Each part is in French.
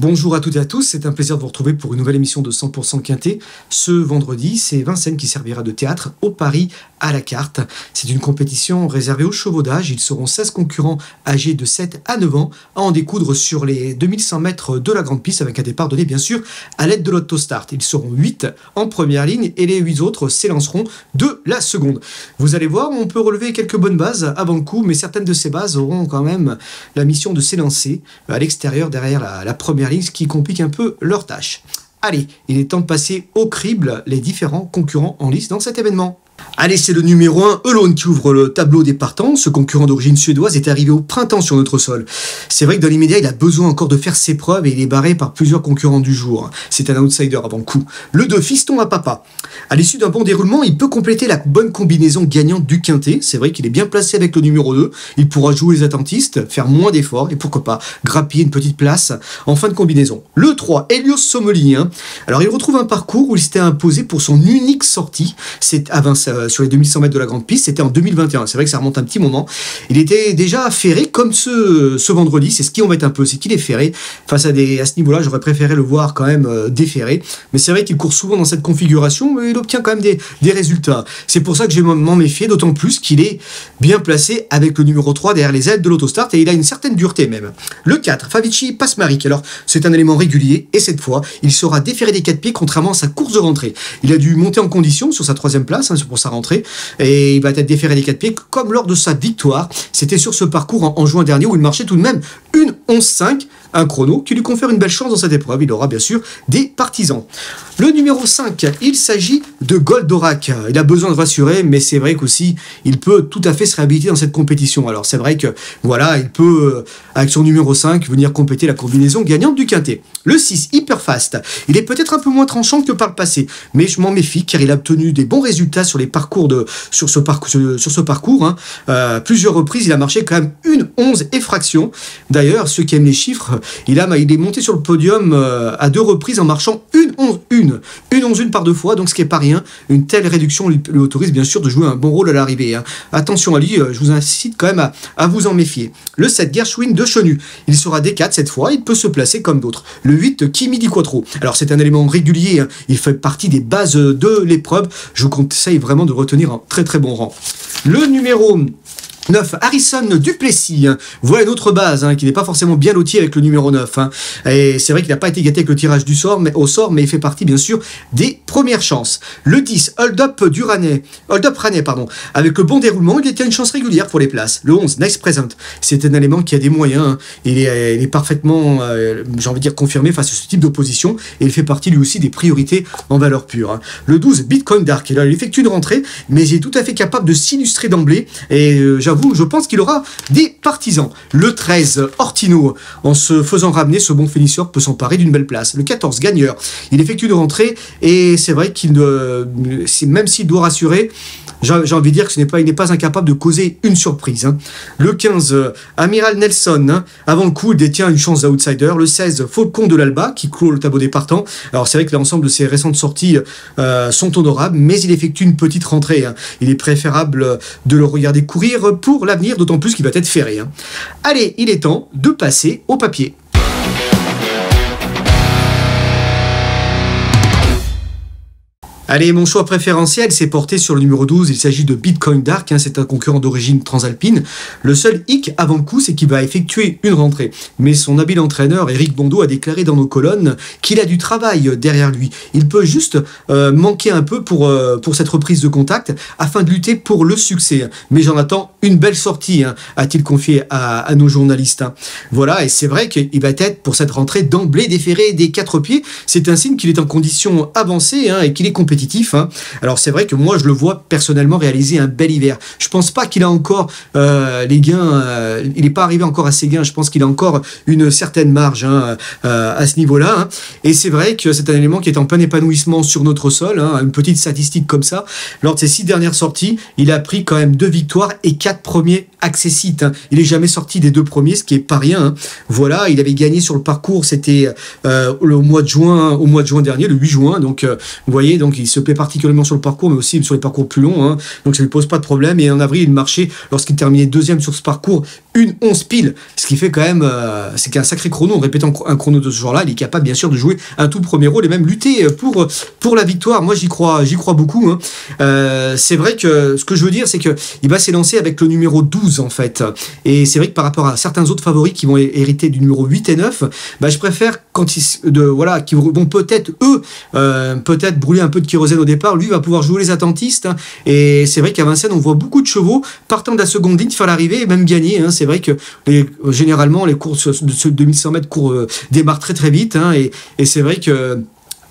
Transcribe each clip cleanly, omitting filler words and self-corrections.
Bonjour à toutes et à tous, c'est un plaisir de vous retrouver pour une nouvelle émission de 100% Quintet. Ce vendredi, c'est Vincennes qui servira de théâtre au Paris à la carte. C'est une compétition réservée aux chevaux d'âge. Ils seront 16 concurrents âgés de 7 à 9 ans à en découdre sur les 2100 mètres de la grande piste avec un départ donné bien sûr à l'aide de l'autostart. Ils seront 8 en première ligne et les 8 autres s'élanceront de la seconde. Vous allez voir, on peut relever quelques bonnes bases avant le coup, mais certaines de ces bases auront quand même la mission de s'élancer à l'extérieur derrière la première ligne, ce qui complique un peu leur tâche. Allez, il est temps de passer au crible les différents concurrents en lice dans cet événement. Allez, c'est le numéro 1, Alone, qui ouvre le tableau des partants. Ce concurrent d'origine suédoise est arrivé au printemps sur notre sol. C'est vrai que dans l'immédiat, il a besoin encore de faire ses preuves et il est barré par plusieurs concurrents du jour. C'est un outsider avant le coup. Le 2, Fiston à Papa. À l'issue d'un bon déroulement, il peut compléter la bonne combinaison gagnante du quintet. C'est vrai qu'il est bien placé avec le numéro 2. Il pourra jouer les attentistes, faire moins d'efforts et pourquoi pas grappiller une petite place en fin de combinaison. Le 3, Helios Sommelier. Alors, il retrouve un parcours où il s'était imposé pour son unique sortie. C'est à Vincennes. Sur les 2100 mètres de la grande piste, c'était en 2021. C'est vrai que ça remonte un petit moment. Il était déjà ferré comme ce vendredi. C'est ce qui embête un peu, c'est qu'il est ferré. Face à ce niveau-là, j'aurais préféré le voir quand même déferré. Mais c'est vrai qu'il court souvent dans cette configuration, mais il obtient quand même des résultats. C'est pour ça que je vais m'en méfier, d'autant plus qu'il est bien placé avec le numéro 3 derrière les aides de l'autostart et il a une certaine dureté même. Le 4, Favici Pasmaric. Alors, c'est un élément régulier et cette fois, il saura déférer des 4 pieds contrairement à sa course de rentrée. Il a dû monter en condition sur sa 3e place, pour sa rentrée, et il va être déféré des 4 pieds comme lors de sa victoire. C'était sur ce parcours en juin dernier où il marchait tout de même une 11,5, un chrono qui lui confère une belle chance dans cette épreuve. Il aura bien sûr des partisans. Le numéro 5, il s'agit de Goldorak. Il a besoin de rassurer, mais c'est vrai qu'aussi, il peut tout à fait se réhabiliter dans cette compétition. Alors c'est vrai que, voilà, il peut, avec son numéro 5, venir compléter la combinaison gagnante du quintet. Le 6, Hyperfast. Il est peut-être un peu moins tranchant que par le passé, mais je m'en méfie car il a obtenu des bons résultats sur ce parcours. Plusieurs reprises, il a marché quand même une 11 et fraction. D'ailleurs, ceux qui aiment les chiffres, il est monté sur le podium à 2 reprises en marchant une 11-1 par 2 fois, donc ce qui n'est pas rien. Une telle réduction lui autorise bien sûr de jouer un bon rôle à l'arrivée. Attention à lui, je vous incite quand même à vous en méfier. Le 7, Gershwin de Chenu. Il sera D4 cette fois, il peut se placer comme d'autres. Le 8, Kimi Di Quattro. Alors c'est un élément régulier, il fait partie des bases de l'épreuve. Je vous conseille vraiment de retenir un très très bon rang. Le numéro 9, Harrison Duplessis. Voilà une autre base qui n'est pas forcément bien lotie avec le numéro 9. Et c'est vrai qu'il n'a pas été gâté avec le tirage au sort, mais il fait partie bien sûr des premières chances. Le 10, Hold Up Rannais. Avec le bon déroulement, il était une chance régulière pour les places. Le 11, Nice Present. C'est un élément qui a des moyens. Il est parfaitement, j'ai envie de dire, confirmé face à ce type d'opposition. Et il fait partie lui aussi des priorités en valeur pure. Le 12, Bitcoin Dark. Et là, il effectue une rentrée, mais il est tout à fait capable de s'illustrer d'emblée. Et je pense qu'il aura des partisans. Le 13, Ortino. En se faisant ramener, ce bon finisseur peut s'emparer d'une belle place. Le 14, Gagneur. Il effectue une rentrée et c'est vrai qu'il même s'il doit rassurer, j'ai envie de dire qu'il n'est pas incapable de causer une surprise. Le 15, Amiral Nelson. Avant le coup, il détient une chance d'outsider. Le 16, Faucon de l'Alba, qui clôt le tableau des partants. Alors c'est vrai que l'ensemble de ses récentes sorties sont honorables, mais il effectue une petite rentrée. Il est préférable de le regarder courir pour l'avenir, d'autant plus qu'il va être ferré. Allez, il est temps de passer au papier. Allez, mon choix préférentiel s'est porté sur le numéro 12, il s'agit de Bitcoin Dark, c'est un concurrent d'origine transalpine. Le seul hic avant le coup, c'est qu'il va effectuer une rentrée. Mais son habile entraîneur, Eric Bondo, a déclaré dans nos colonnes qu'il a du travail derrière lui. Il peut juste manquer un peu pour cette reprise de contact afin de lutter pour le succès. Mais j'en attends une belle sortie, a-t-il confié à nos journalistes. Voilà, et c'est vrai qu'il va être pour cette rentrée d'emblée déféré des 4 pieds. C'est un signe qu'il est en condition avancée et qu'il est compétitif. Alors c'est vrai que moi je le vois personnellement réaliser un bel hiver. Je pense pas qu'il a encore les gains, il n'est pas arrivé encore à ses gains. Je pense qu'il a encore une certaine marge à ce niveau-là. Et c'est vrai que c'est un élément qui est en plein épanouissement sur notre sol. Une petite statistique comme ça. Lors de ses 6 dernières sorties, il a pris quand même 2 victoires et 4 premiers accessites. Il n'est jamais sorti des 2 premiers, ce qui est pas rien. Voilà, il avait gagné sur le parcours, c'était au mois de juin dernier, le 8 juin. Donc vous voyez, donc il se plaît particulièrement sur le parcours, mais aussi sur les parcours plus longs, donc ça lui pose pas de problème. Et en avril, il marchait, lorsqu'il terminait 2e sur ce parcours, 1:11 pile, ce qui fait quand même, c'est qu'un sacré chrono. En répétant un chrono de ce genre-là, il est capable bien sûr de jouer un tout premier rôle et même lutter pour la victoire. Moi j'y crois beaucoup. Hein. C'est vrai que ce que je veux dire, c'est que il va s'élancer avec le numéro 12 en fait. Et c'est vrai que par rapport à certains autres favoris qui vont hériter du numéro 8 et 9, bah, je préfère qui vont peut-être peut-être brûler un peu de kérosène au départ. Lui va pouvoir jouer les attentistes. Hein. Et c'est vrai qu'à Vincennes, on voit beaucoup de chevaux partant de la seconde ligne faire l'arrivée et même gagner. Hein. C'est vrai que généralement les courses de ce 2100 mètres démarrent très très vite. Hein. Et c'est vrai que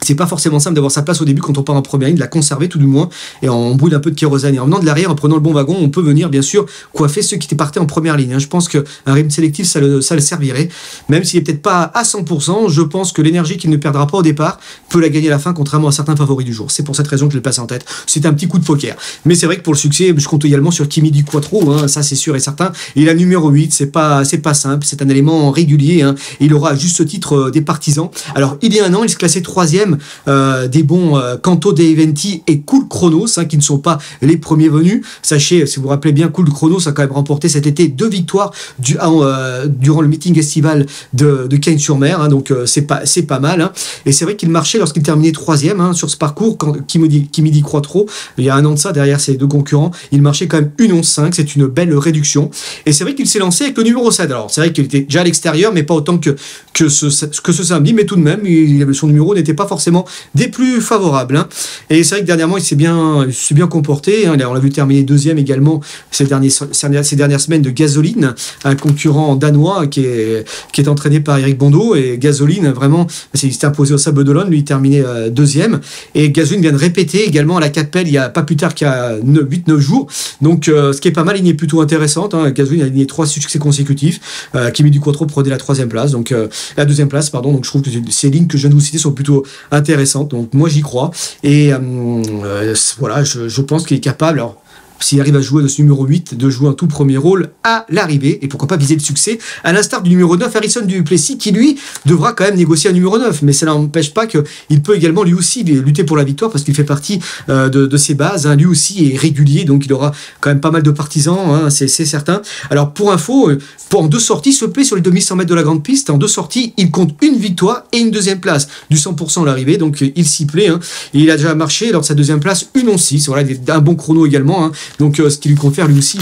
c'est pas forcément simple d'avoir sa place au début quand on part en première ligne, de la conserver tout du moins, et on brûle un peu de kérosène. Et en venant de l'arrière, en prenant le bon wagon, on peut venir bien sûr coiffer ceux qui étaient partis en première ligne. Hein. Je pense qu'un rythme sélectif, ça le servirait. Même s'il est peut-être pas à 100%, je pense que l'énergie qu'il ne perdra pas au départ peut la gagner à la fin, contrairement à certains favoris du jour. C'est pour cette raison que je le passe en tête. C'est un petit coup de poker. Mais c'est vrai que pour le succès, je compte également sur Kimi du Quattro, hein, ça c'est sûr et certain. Et la numéro 8, c'est pas simple, c'est un élément régulier. Hein. Il aura à juste ce titre des partisans. Alors, il y a un an, il se classait 3e. Des bons Canto de Eventi et Cool Chronos, hein, qui ne sont pas les premiers venus. Sachez, si vous vous rappelez bien, Cool Chronos a quand même remporté cet été 2 victoires durant le meeting estival de Cagnes-sur-Mer, hein, donc c'est pas mal. Hein. Et c'est vrai qu'il marchait lorsqu'il terminait 3e hein, sur ce parcours, qui me dit croit trop. Il y a un an de ça, derrière ses deux concurrents, il marchait quand même 1:11.5, c'est une belle réduction. Et c'est vrai qu'il s'est lancé avec le numéro 7. Alors c'est vrai qu'il était déjà à l'extérieur, mais pas autant que ce samedi, mais tout de même, son numéro n'était pas forcément des plus favorables. Hein. Et c'est vrai que dernièrement, il s'est bien comporté. Hein. On l'a vu terminer 2e également ces dernières semaines de Gasoline, un concurrent danois qui est entraîné par Eric Bondo. Et Gasoline, vraiment, il s'est imposé au Sable d'Olonne. Lui, il terminait 2e. Et Gasoline vient de répéter également à la Capelle, il y a pas plus tard qu'à 8-9 jours. Donc, ce qui est pas mal, il est plutôt intéressante. Hein. Gasoline a aligné 3 succès consécutifs. Kimi du Quattro prenait la 3e place. Donc, la 2e place, pardon. Donc, je trouve que ces lignes que je viens de vous citer sont plutôt intéressantes. Donc moi j'y crois et voilà, je pense qu'il est capable, alors s'il arrive à jouer de ce numéro 8, de jouer un tout premier rôle à l'arrivée, et pourquoi pas viser le succès, à l'instar du numéro 9, Harrison Duplessis, qui lui devra quand même négocier un numéro 9, mais ça n'empêche pas qu'il peut également lui aussi lutter pour la victoire, parce qu'il fait partie de ses bases, hein. Lui aussi est régulier, donc il aura quand même pas mal de partisans, hein, c'est certain. Alors pour info, en 2 sorties, il se plaît sur les 2100 mètres de la grande piste, en 2 sorties, il compte une victoire et une 2e place, du 100% à l'arrivée, donc il s'y plaît, hein. Et il a déjà marché lors de sa 2e place, 1:11.6, voilà, un bon chrono également, hein. Donc ce qui lui confère lui aussi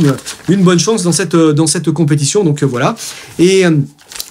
une bonne chance dans cette compétition. Donc voilà. Et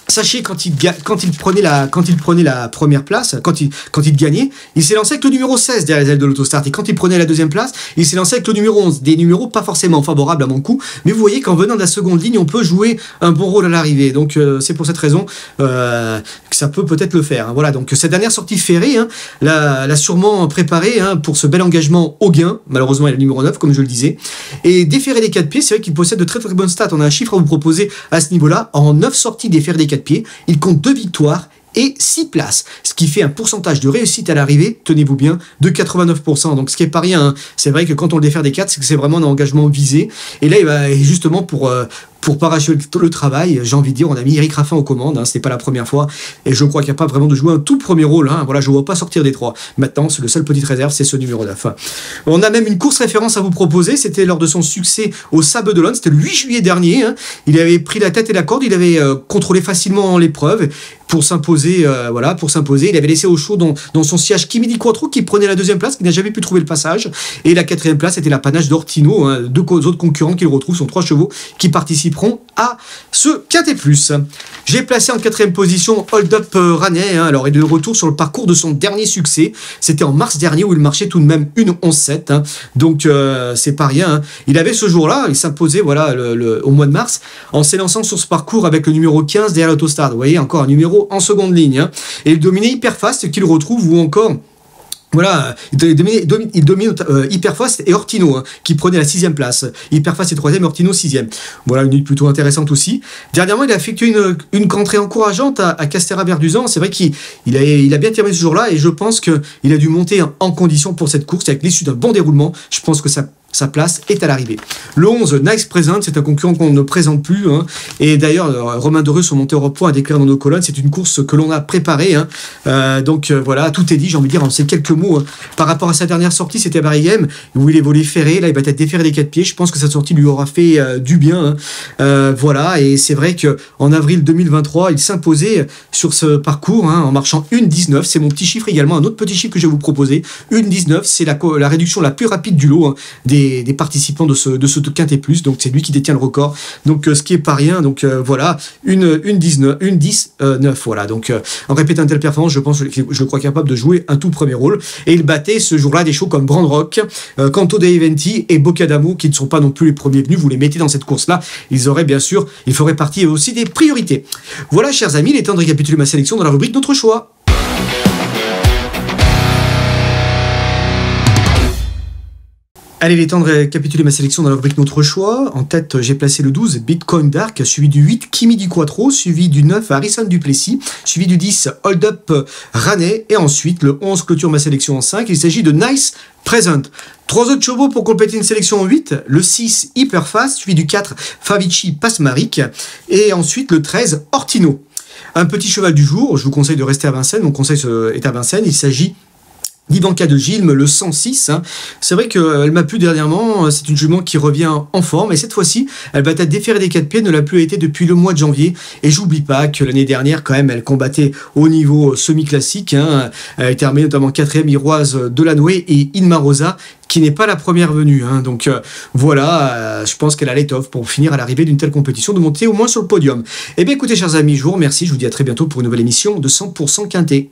sachez, quand il prenait la première place, quand il gagnait, il s'est lancé avec le numéro 16 derrière les ailes de l'autostart. Et quand il prenait la 2e place, il s'est lancé avec le numéro 11. Des numéros pas forcément favorables à mon coup, mais vous voyez qu'en venant de la seconde ligne, on peut jouer un bon rôle à l'arrivée. Donc c'est pour cette raison que ça peut peut-être le faire. Hein. Voilà, donc cette dernière sortie ferrée, hein, l'a sûrement préparé, hein, pour ce bel engagement au gain. Malheureusement, il est le numéro 9, comme je le disais. Et déféré des 4 pieds, c'est vrai qu'il possède de très très bonnes stats. On a un chiffre à vous proposer à ce niveau-là. En 9 sorties déféré des 4 pieds, il compte 2 victoires et 6 places, ce qui fait un pourcentage de réussite à l'arrivée, tenez-vous bien, de 89%. Donc ce qui est pas rien, hein. C'est vrai que quand on le défère des 4, c'est que c'est vraiment un engagement visé. Et là, il va justement pour parachever le travail, j'ai envie de dire, on a mis Eric Raffin aux commandes, hein, c'était pas la première fois, et je crois qu'il n'y a pas vraiment de jouer un tout premier rôle, hein, voilà, je ne vois pas sortir des 3. Maintenant, le seul petite réserve, c'est ce numéro 9. On a même une course référence à vous proposer, c'était lors de son succès au Sable d'Olonne, c'était le 8 juillet dernier, hein, il avait pris la tête et la corde, il avait contrôlé facilement l'épreuve, pour s'imposer, il avait laissé au chaud dans son siège Kimi di Quattro, qui prenait la 2e place, qui n'a jamais pu trouver le passage, et la 4e place était l'apanage d'Ortino, hein, 2 autres concurrents qu'il retrouve, sont 3 chevaux qui participent à ce Quintet Plus. J'ai placé en 4e position Hold Up Ranet, hein, alors il est de retour sur le parcours de son dernier succès, c'était en mars dernier où il marchait tout de même 1:11.7, hein, donc c'est pas rien, hein. Il avait ce jour-là, il s'imposait voilà, au mois de mars, en s'élançant sur ce parcours avec le numéro 15 derrière l'autostart, vous voyez, encore un numéro en seconde ligne, hein. Et il dominait Hyperfast qu'il retrouve, ou encore voilà, il domine Hyperfast et Ortino, hein, qui prenait la 6e place. Hyperfast est 3e, Ortino 6e. Voilà, une lutte plutôt intéressante aussi. Dernièrement, il a effectué une rentrée encourageante à Castéra-Verduzan. C'est vrai qu'il a bien terminé ce jour-là, et je pense qu'il a dû monter en condition pour cette course avec l'issue d'un bon déroulement. Je pense que ça sa place est à l'arrivée. Le 11, Nice Present, c'est un concurrent qu'on ne présente plus. Hein. Et d'ailleurs, Romain Doreux, son monté Europe Point, a déclaré dans nos colonnes, c'est une course que l'on a préparée. Hein. Voilà, tout est dit, j'ai envie de dire, en ces quelques mots. Hein. Par rapport à sa dernière sortie, c'était à Barry-Game, où il est volé ferré. Là, il va être déféré des 4 pieds. Je pense que sa sortie lui aura fait du bien. Hein. Voilà, et c'est vrai qu'en avril 2023, il s'imposait sur ce parcours hein, en marchant 1,19. C'est mon petit chiffre également, un autre petit chiffre que je vais vous proposer. 1,19, c'est la réduction la plus rapide du lot hein, des participants de ce Quintet Plus, donc c'est lui qui détient le record, donc ce qui est pas rien, donc voilà, une 10-9, voilà, donc en répétant une telle performance, je pense que je le crois capable de jouer un tout premier rôle, et il battait ce jour-là des shows comme Brand Rock, Canto de Eventi et Bocadamo, qui ne sont pas non plus les premiers venus, vous les mettez dans cette course-là, ils feraient partie aussi des priorités. Voilà, chers amis, il est temps de récapituler ma sélection dans la rubrique Notre choix. Allez, il est temps de récapituler ma sélection dans la rubrique Notre choix. En tête, j'ai placé le 12, Bitcoin Dark, suivi du 8, Kimi Di Quattro, suivi du 9, Harrison Duplessis, suivi du 10, Hold Up Raney, et ensuite, le 11 clôture ma sélection en 5. Il s'agit de Nice Present. 3 autres chevaux pour compléter une sélection en 8, le 6, Hyperfast, suivi du 4, Favici Pasmaric, et ensuite le 13, Ortino. Un petit cheval du jour, je vous conseille de rester à Vincennes, mon conseil est à Vincennes, il s'agit d'Ivanka de Gilles, le 106. Hein. C'est vrai qu'elle m'a plu dernièrement, c'est une jument qui revient en forme, et cette fois-ci, elle va être déférée des 4 pieds, ne l'a plus été depuis le mois de janvier, et j'oublie pas que l'année dernière, quand même, elle combattait au niveau semi-classique, hein. Elle a terminé notamment 4e Iroise de Lanoué et Inma Rosa, qui n'est pas la première venue. Hein. Donc voilà, je pense qu'elle a l'étoffe pour finir à l'arrivée d'une telle compétition, de monter au moins sur le podium. Eh bien écoutez, chers amis, je vous remercie, je vous dis à très bientôt pour une nouvelle émission de 100% Quintet.